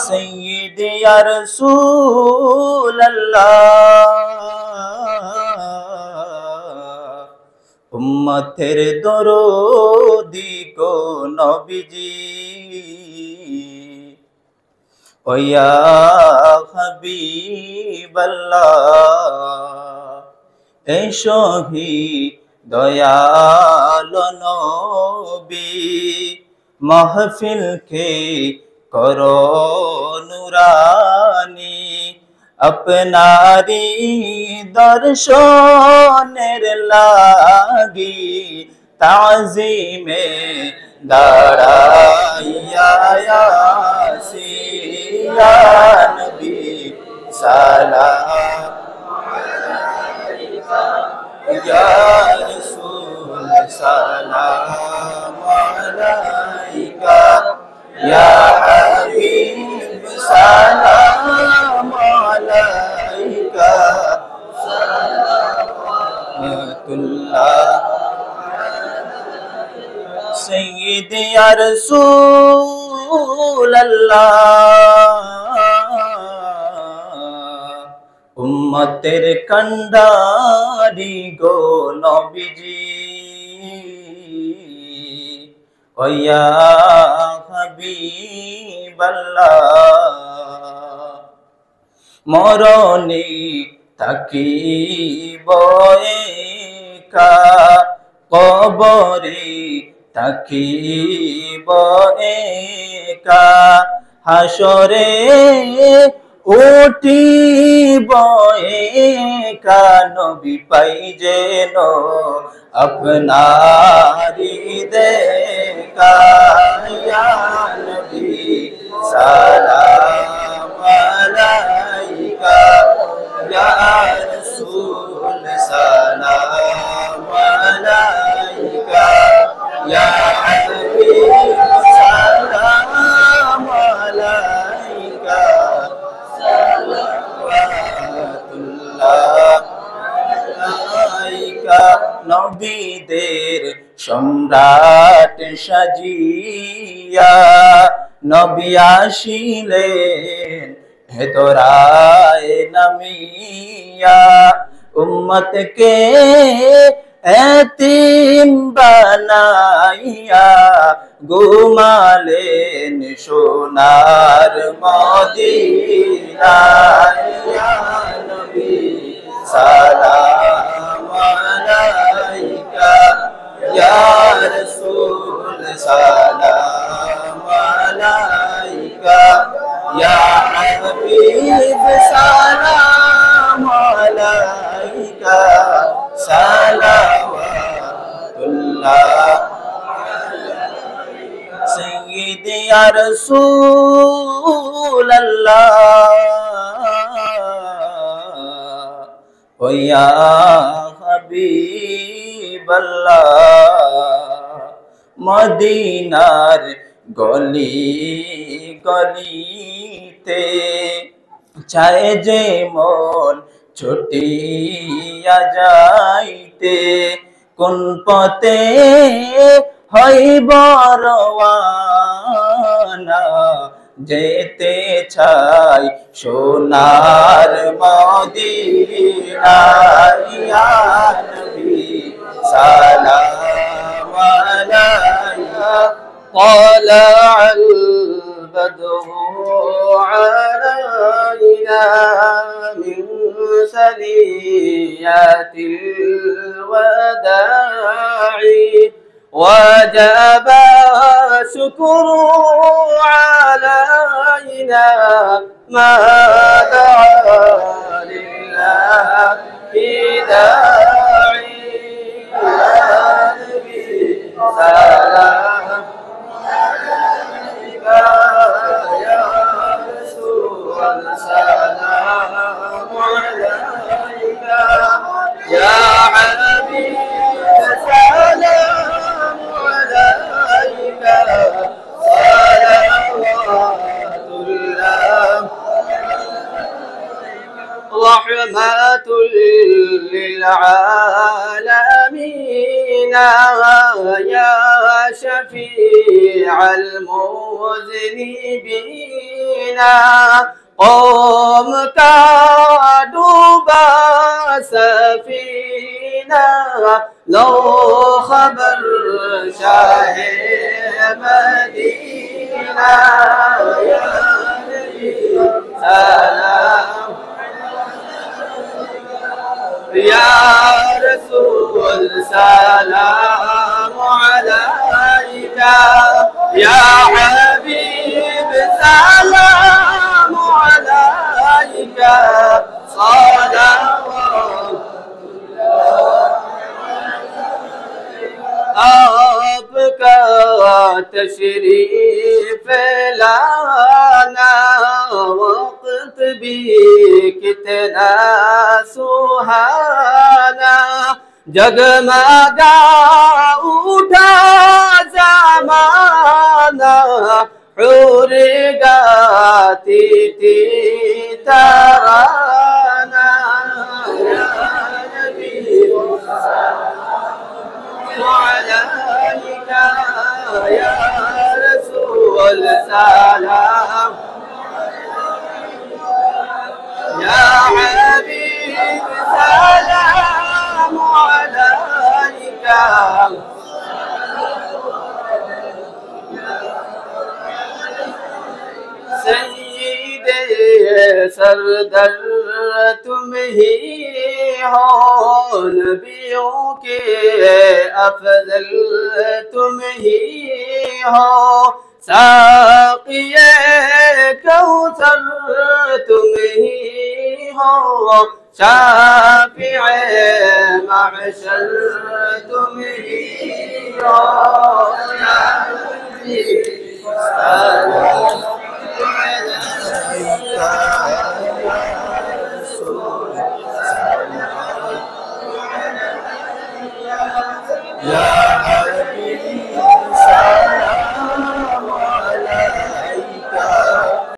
सय्यिदी या रसूल अल्लाह उम्मतेर दरदी को नबीजी ओ या हबीब अल्लाह एशो ही दयालो नबी महफिल के करो नुरानी अपनारी दर्शनेर लागी ताज़ीमे दाड़ाइया यासी या नबी सलाम या रसूल सलाम अलैका या हबीब सलाम अलैका सलावतुल्लाह सय्यिद या रसूल अल्लाह उम्मतेर कंडारी गो नबीजी ओ या हबीब अल्लाह मरणी থাকিব একা কবরে থাকিব একা হাসরে উঠিব একা নবী পাই যেন আপনারি দেখা ইয়া নবী সালাম আলাইকা ইয়া রাসূল সালাম আলাইকা ইয়া হাবিব সালাম আলাইকা সালাওয়াতুল্লাহ আলাইকা নবীদের সম্রাট সাজিয়া নবী আসিলেন হেতরায় নামিয়া উম্মতকে এতিম বানাইয়া ঘুমালেন সোনার মদিনায় ইয়া নবী সালাম আলাইকা ইয়া রাসূল সালাম আলাইকা ইয়া হাবিব সালাম আলাইকা সালাওয়াতুল্লাহ सय्यिद या रसूल अल्लाह ओ या हबीब अल्लाह मदीनार गली गलीते চায় যে মন ছুটিয়া যাইতে কোন পথে হইব রওয়ানা যেতে চাই সোনার মদিনায় ইয়া নবী সালাম আলাইকা طلع البدر علينا من ثنيات الوداع وجب شكر علينا ما دعا لله داعي يا نبي سلام عليك يا رسول سلام عليك يا حبيب سلام عليك صلوات الله या शफीअ अल-मुज़निबीना कौम का डूबा सफीना लो खबर शाहे मदीना या नबी सलाम या रसूल सलाम अलैका या हबीब सलाम अलैका आपका तशरीफ लाना वक्त भी कितना सुहाना जगमगा उठा ज़माना हुर गाती थी तराना या नबी अलैका या रसूल सलाम या हबीब सलाम अलैका सय्यिदे सरदर तुम ही हो नबियों के अफजल तुम ही हो साक़िए कौसर तुम ही हो शाफ़िए महशर तुम ही हो